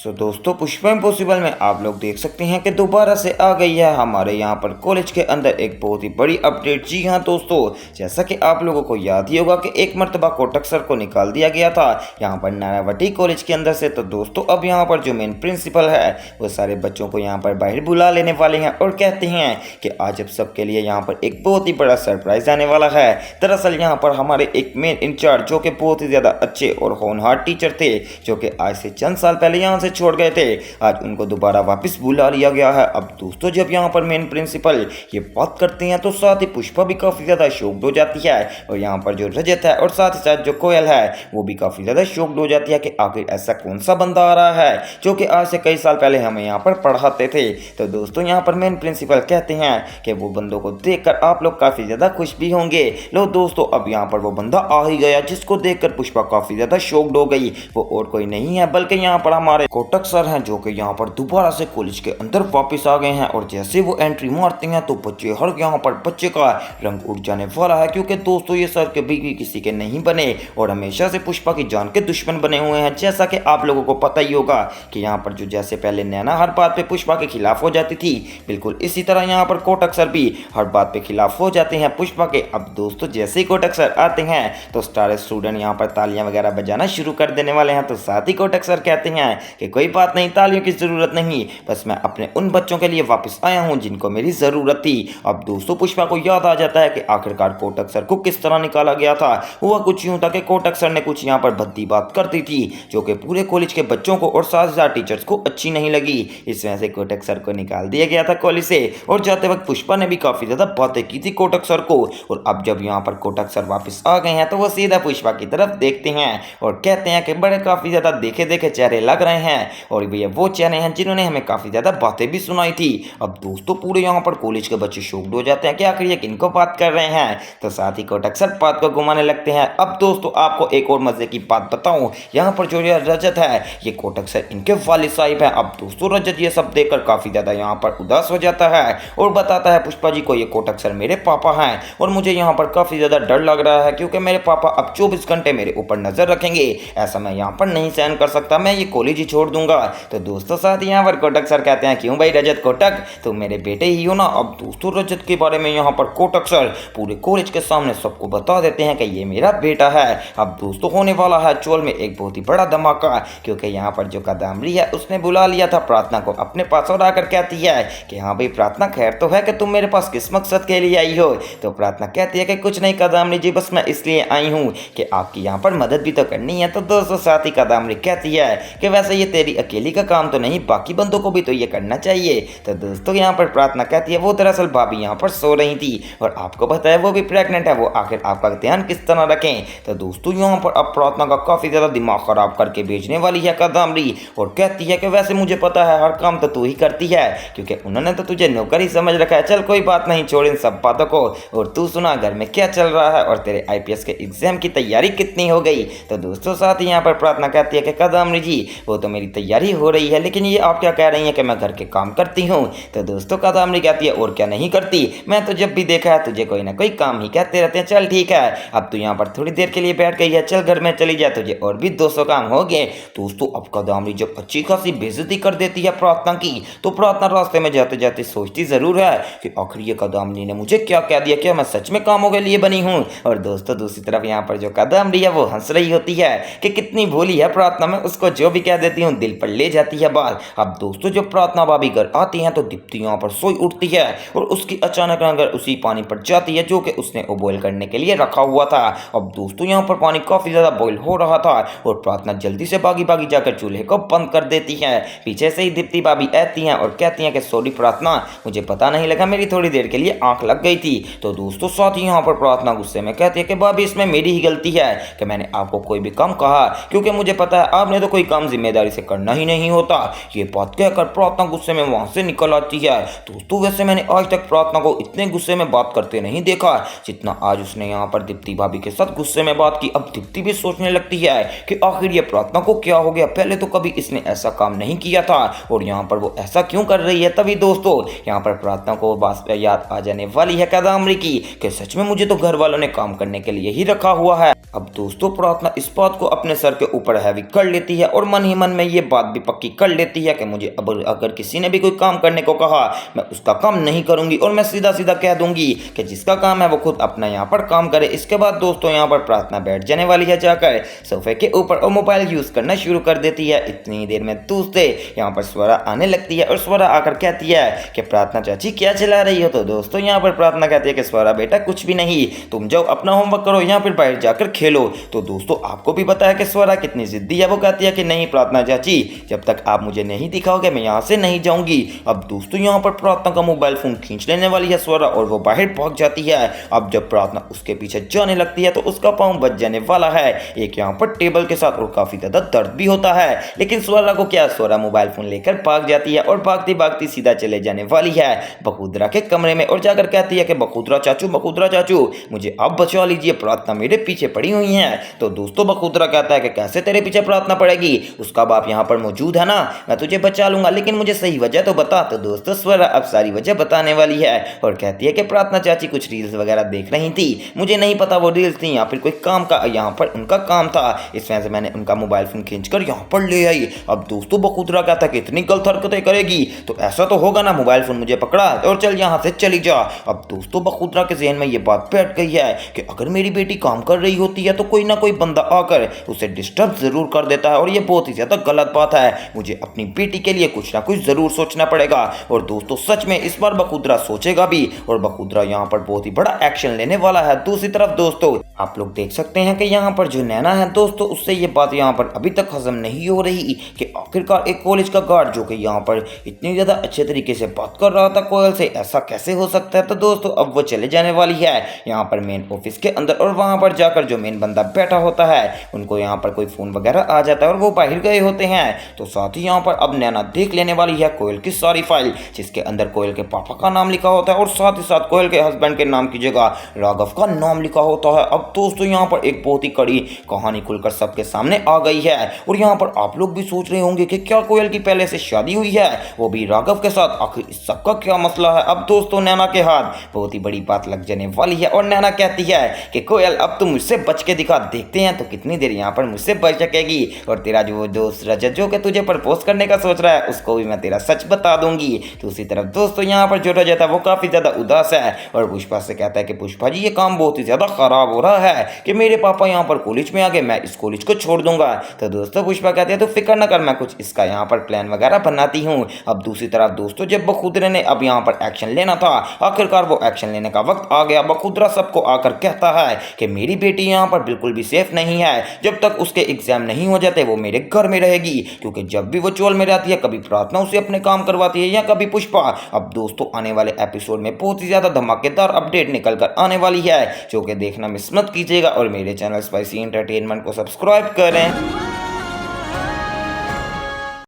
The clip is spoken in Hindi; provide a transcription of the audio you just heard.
दोस्तों पुष्पा इम्पॉसिबल में आप लोग देख सकते हैं कि दोबारा से आ गई है हमारे यहाँ पर कॉलेज के अंदर एक बहुत ही बड़ी अपडेट। जी हाँ दोस्तों, जैसा कि आप लोगों को याद ही होगा कि एक मरतबा कोटक सर को निकाल दिया गया था यहाँ पर नानावटी कॉलेज के अंदर से। तो दोस्तों अब यहाँ पर जो मेन प्रिंसिपल है वो सारे बच्चों को यहाँ पर बाहर बुला लेने वाले हैं और कहते हैं कि आज अब सबके लिए यहाँ पर एक बहुत ही बड़ा सरप्राइज आने वाला है। दरअसल यहाँ पर हमारे एक मेन इंचार्ज जो कि बहुत ही ज़्यादा अच्छे और होनहार टीचर थे, जो कि आज से चंद साल पहले यहाँ से छोड़ गए थे, आज उनको दोबारा वापस बुला लिया गया है। अब दोस्तों जब यहाँ पर मेन प्रिंसिपल ये बात करते हैं तो साथ ही पुष्पा भी काफ़ी ज़्यादा शॉक्ड हो जाती है और यहाँ पर जो रजत है और साथ ही साथ जो कोयल है वो भी काफ़ी ज़्यादा शॉक्ड हो जाती है कि आखिर ऐसा कौन सा बंदा आ रहा है जो कि आज से कई साल पहले हमें यहाँ पर पढ़ाते थे। तो दोस्तों यहाँ पर मेन प्रिंसिपल कहते हैं कि वो बंदों को देखकर आप लोग काफ़ी ज़्यादा खुश भी होंगे। लो दोस्तों अब यहाँ पर वो बंदा आ ही गया जिसको देखकर पुष्पा काफ़ी ज़्यादा शॉक्ड हो गई। वो और कोई नहीं है बल्कि यहाँ पर हमारे कोटक सर हैं जो कि यहाँ पर दोबारा से कॉलेज के अंदर वापस आ गए हैं। और जैसे वो एंट्री मारते हैं तो बच्चे हर यहाँ पर बच्चे का रंग उड़ जाने वाला है, क्योंकि दोस्तों ये सर कभी भी किसी के नहीं बने और हमेशा से पुष्पा की जान के दुश्मन बने हुए हैं। जैसा कि आप लोगों को पता ही होगा कि यहाँ पर जो जैसे पहले नैना हर बात पे पुष्पा के खिलाफ हो जाती थी, बिल्कुल इसी तरह यहाँ पर कोटक सर भी हर बात पे खिलाफ हो जाते हैं पुष्पा के। अब दोस्तों जैसे ही कोटक सर आते हैं तो स्टार स्टूडेंट यहाँ पर तालियां वगैरह बजाना शुरू कर देने वाले हैं। तो साथ ही कोटक सर कहते हैं कि कोई बात नहीं, तालियों की ज़रूरत नहीं, बस मैं अपने उन बच्चों के लिए वापस आया हूं जिनको मेरी ज़रूरत थी। अब दोस्तों पुष्पा को याद आ जाता है कि आखिरकार कोटक सर को किस तरह निकाला गया था। हुआ कुछ यूं था कि कोटक सर ने कुछ यहाँ पर भद्दी बात कर दी थी जो कि पूरे कॉलेज के बच्चों को और साथ साथ टीचर्स को अच्छी नहीं लगी। इस वजह से कोटक सर को निकाल दिया गया था कॉलेज से। और जाते वक्त पुष्पा ने भी काफ़ी ज़्यादा बातें की थी कोटक सर को। और अब जब यहाँ पर कोटक सर वापस आ गए हैं तो वो सीधा पुष्पा की तरफ देखते हैं और कहते हैं कि बड़े काफ़ी ज़्यादा देखे देखे चेहरे लग रहे हैं और ये वो चेहरे हैं जिन्होंने हमें काफ़ी ज़्यादा बातें भी सुनाई थी। अब दोस्तों पूरे यहाँ पर कॉलेज के बच्चे शॉक्ड हो जाते हैं कि आखिर ये किनको बात कर रहे हैं। तो साथ ही कोटक सर बात को घुमाने लगते हैं। अब दोस्तों आपको एक और मजे की बात बताऊं, यहाँ पर जो ये रजत है ये कोटक सर इनके वालिद साहिब हैं। अब दोस्तों रजत ये सब देखकर काफ़ी ज़्यादा यहाँ पर उदास हो जाता है और बताता है पुष्पा जी को ये कोटक सर मेरे पापा हैं और मुझे यहाँ पर काफ़ी ज़्यादा डर लग रहा है क्योंकि मेरे पापा अब 24 घंटे मेरे ऊपर नज़र रखेंगे। ऐसा मैं यहाँ पर नहीं सहन कर सकता, मैं ये कॉलेज ही छोड़ दूंगा। तो दोस्तों साथ यहाँ पर कोटक सर कहते हैं क्यों भाई रजत कोटक, तुम मेरे बेटे ही हो ना। अब दोस्तों रजत के बारे में यहाँ पर कोटक सर पूरे कॉलेज के सामने सबको बता देते हैं कि ये मेरा बेटा है। अब दोस्तों होने वाला है चोल में एक बहुत ही बड़ा धमाका, क्योंकि यहाँ पर जो कादम्बरी है उसने बुला लिया था प्रार्थना को अपने पास और आकर कहती है कि हाँ भाई प्रार्थना खैर तो है कि तुम मेरे पास किस मकसद के लिए आई हो। तो प्रार्थना कहती है कि कुछ नहीं कादम्बरी जी, बस मैं इसलिए आई हूँ कि आपकी यहाँ पर मदद भी तो करनी है। तो दोस्तों साथ ही कादम्बरी कहती है कि वैसे ये तेरी अकेली का काम तो नहीं, बाकी बंदों को भी तो ये करना चाहिए। तो दोस्तों यहाँ पर प्रार्थना कहती है वो दरअसल भाभी यहाँ पर सो रही थी और आपको पता है वो भी प्रेग्नेंट है, वो आखिर आपका ध्यान किस तरह रखें। तो दोस्तों यहाँ पर अब प्रार्थना का काफ़ी ज़्यादा दिमाग खराब करके भेजने वाली है कादम्बरी और कहती है कि वैसे मुझे पता है हर काम तो तू ही करती है क्योंकि उन्होंने तो तुझे नौकर ही समझ रखा है। चल कोई बात नहीं, छोड़ इन सब बातों को और तू सुना घर में क्या चल रहा है और तेरे IPS के एग्जाम की तैयारी कितनी हो गई। तो दोस्तों साथ ही यहाँ पर प्रार्थना कहती है कि कादम्बरी जी वो तो मेरी तैयारी हो रही है, लेकिन ये आप क्या कह रही हैं कि मैं घर के काम करती हूँ। तो दोस्तों कादम्बरी कहती है और क्या नहीं करती, मैं तो जब भी देखा है तुझे कोई ना कोई काम ही कहते रहते हैं। चल ठीक है, अब तू यहाँ पर थोड़ी देर के लिए बैठ गई है, चल घर में चली जा, तुझे और भी 200 काम हो गए। दोस्तों अब कादम्बरी जब अच्छी खासी बेइज्जती कर देती है प्रार्थना की तो प्रार्थना रास्ते में जाते जाते सोचती जरूर है कि आखिर ये कादम्बरी ने मुझे क्या कह दिया, क्या मैं सच में कामों के लिए बनी हूँ। और दोस्तों दूसरी तरफ यहाँ पर जो कादम्बरी है वो हंस रही होती है कि कितनी भोली है प्रार्थना, में उसको जो भी कह देती हूँ दिल पर ले जाती है बात। अब दोस्तों जब प्रार्थना भाभी घर आती हैं तो दीप्ति यहाँ पर सोई उठती है और उसकी अचानक नजर उसी पानी पर जाती है जो कि उसने बॉयल करने के लिए रखा हुआ था। अब दोस्तों यहाँ पर पानी काफी ज्यादा बॉयल हो रहा था और प्रार्थना जल्दी से भागी भागी जाकर चूल्हे को बंद कर देती है। पीछे से ही दीप्ति भाभी आती हैं और कहती हैं कि सॉरी प्रार्थना, मुझे पता नहीं लगा, मेरी थोड़ी देर के लिए आंख लग गई थी। तो दोस्तों साथ ही यहाँ पर प्रार्थना गुस्से में कहती है कि भाभी इसमें मेरी ही गलती है कि मैंने आपको कोई भी काम कहा, क्योंकि मुझे पता है आपने तो कोई काम जिम्मेदारी से करना ही नहीं होता। ये बात कहकर प्रार्थना गुस्से में वहां से निकल आती है। दोस्तों वैसे मैंने आज तक प्रार्थना को इतने गुस्से में बात करते नहीं देखा जितना आज उसने यहाँ पर दीप्ति भाभी के साथ गुस्से में बात की। अब दीप्ति भी सोचने लगती है कि आखिर ये प्रार्थना को क्या हो गया, पहले तो कभी इसने ऐसा काम नहीं किया था और यहाँ पर वो ऐसा क्यों कर रही है। तभी दोस्तों यहाँ पर प्रार्थना को बात याद आ जाने वाली है कादम्बरी की कि सच में मुझे तो घर वालों ने काम करने के लिए ही रखा हुआ है। अब दोस्तों प्रार्थना इस बात को अपने सर के ऊपर हैवी कर लेती है और मन ही मन में ये बात भी पक्की कर लेती है कि मुझे अब अगर किसी ने भी कोई काम करने को कहा मैं उसका काम नहीं करूंगी और मैं सीधा सीधा कह दूंगी कि जिसका काम है वो खुद अपना यहाँ पर काम करे। इसके बाद दोस्तों यहाँ पर प्रार्थना बैठ जाने वाली है जाकर सोफे के ऊपर और मोबाइल यूज करना शुरू कर देती है। इतनी देर में दोस्तों यहाँ पर स्वरा आने लगती है और स्वरा आकर कहती है कि प्रार्थना चाची क्या चला रही हो। तो दोस्तों यहाँ पर प्रार्थना कहती है कि स्वरा बेटा कुछ भी नहीं, तुम जाओ अपना होमवर्क करो या फिर बाहर जाकर खेलो। तो दोस्तों आपको भी पता है कि स्वरा कितनी जिद्दी है। वो कहती है कि नहीं प्रार्थना चाची, जब तक आप मुझे नहीं दिखाओगे मैं यहाँ से नहीं जाऊंगी। अब दोस्तों यहाँ पर प्रार्थना का मोबाइल फोन खींच लेने वाली है स्वरा और वो बाहर भाग जाती है। अब जब प्रार्थना उसके पीछे जाने लगती है तो उसका पाँव बच जाने वाला है एक यहाँ पर टेबल के साथ और काफी ज्यादा दर्द भी होता है। लेकिन स्वरा को क्या, स्वरा मोबाइल फोन लेकर भाग जाती है और भागती भागती सीधा चले जाने वाली है बखूदरा के कमरे में और जाकर कहती है कि बखूदरा चाचू मुझे अब बचा लीजिए, प्रार्थना मेरे पीछे पड़ी हुई है। तो दोस्तों बखूदरा कहता है कि कैसे तेरे पीछे प्रार्थना पड़ेगी, उसका बाप यहाँ पर मौजूद है ना, मैं तुझे बचा लूंगा, लेकिन मुझे सही वजह तो बता। तो दोस्तों स्वरा अब सारी वजह बताने वाली है और कहती है कि प्रार्थना चाची कुछ रील्स वगैरह देख रही थी, मुझे नहीं पता वो रील्स थी या फिर कोई काम का यहाँ पर उनका काम था, इस वजह से मैंने उनका मोबाइल फोन खींचकर यहाँ पर ले आई। अब दोस्तों बखूदरा कहता है कि इतनी गलत हरकतें करेगी तो ऐसा तो होगा ना, मोबाइल फोन मुझे पकड़ा और चल यहाँ से चली जा। अब दोस्तों बखूदरा के जहन में ये बात बैठ गई है कि अगर मेरी बेटी काम कर रही होती है तो कोई ना कोई बंदा आकर उसे डिस्टर्ब जरूर कर देता है और ये बहुत ही ज्यादा गलत बात है, मुझे अपनी बेटी के लिए कुछ ना कुछ जरूर सोचना पड़ेगा। और दोस्तों सच में इस बार बखूदरा सोचेगा भी और बखूदरा यहाँ पर बहुत ही बड़ा एक्शन लेने वाला है। दूसरी तरफ दोस्तों आप लोग देख सकते हैं कि यहाँ पर जो नैना है दोस्तों उससे ये बात यहाँ पर अभी तक हजम नहीं हो रही कि आखिरकार एक कॉलेज का गार्ड जो कि यहाँ पर इतनी ज्यादा अच्छे तरीके से बात कर रहा था कोयल से, ऐसा कैसे हो सकता है। तो दोस्तों अब वो चले जाने वाली है यहाँ पर मेन ऑफिस के अंदर और वहां पर जाकर जो मेन बंदा बैठा होता है उनको यहाँ पर कोई फोन वगैरह आ जाता है और वो बाहर गए होते हैं। तो साथ ही यहाँ पर अब नैना देख लेने वाली है कोयल की सारी फाइल जिसके अंदर कोयल के पापा का नाम लिखा होता है और साथ ही साथ कोयल के हस्बैंड के नाम की जगह राघव का नाम लिखा होता है। अब दोस्तों यहाँ पर एक बहुत ही कड़ी कहानी खुलकर सबके सामने आ गई है और यहाँ पर आप लोग भी सोच रहे होंगे कि क्या कोयल की पहले से शादी हुई है, वो भी राघव के साथ, आखिर इस सबका क्या मसला है। अब दोस्तों नैना के हाथ बहुत ही बड़ी बात लग जाने वाली है और नैना कहती है कि कोयल अब तुम मुझसे बच के दिखा, देखते हैं तो कितनी देर यहाँ पर मुझसे बच सकेगी और तेरा जो दोस्त रजत जो कि तुझे प्रपोज करने का सोच रहा है उसको भी मैं तेरा सच बता दूंगी। दूसरी तरफ दोस्तों यहाँ पर जो रजत है वो काफी ज्यादा उदास है और पुष्पा से कहता है कि पुष्पा जी ये काम बहुत ही ज्यादा खराब हो रहा है कि मेरे पापा यहाँ पर कॉलेज में आ गए, मैं इस कॉलेज को छोड़ दूंगा। तो दोस्तों पुष्पा कहते हैं तो फिक्र न कर, मैं कुछ इसका यहाँ पर प्लान वगैरह बनाती हूँ। अब दूसरी तरफ दोस्तों जब बखूदरे ने अब यहाँ पर एक्शन लेना था, आखिरकार वो एक्शन लेने का वक्त आ गया। बखूदरा सबको आकर कहता है कि मेरी बेटी यहाँ पर बिल्कुल भी सेफ नहीं है, जब तक उसके एग्जाम नहीं हो जाते वो मेरे घर में रहेगी, क्योंकि जब भी वो चोल में रहती है कभी प्रार्थना उसे अपने काम करवाती है या कभी पुष्पा। अब दोस्तों आने वाले एपिसोड में बहुत ही ज्यादा धमाकेदार अपडेट निकल कर आने वाली है जो कि देखना मिस मत कीजिएगा और मेरे चैनल स्पाइसी एंटरटेनमेंट को सब्सक्राइब करें।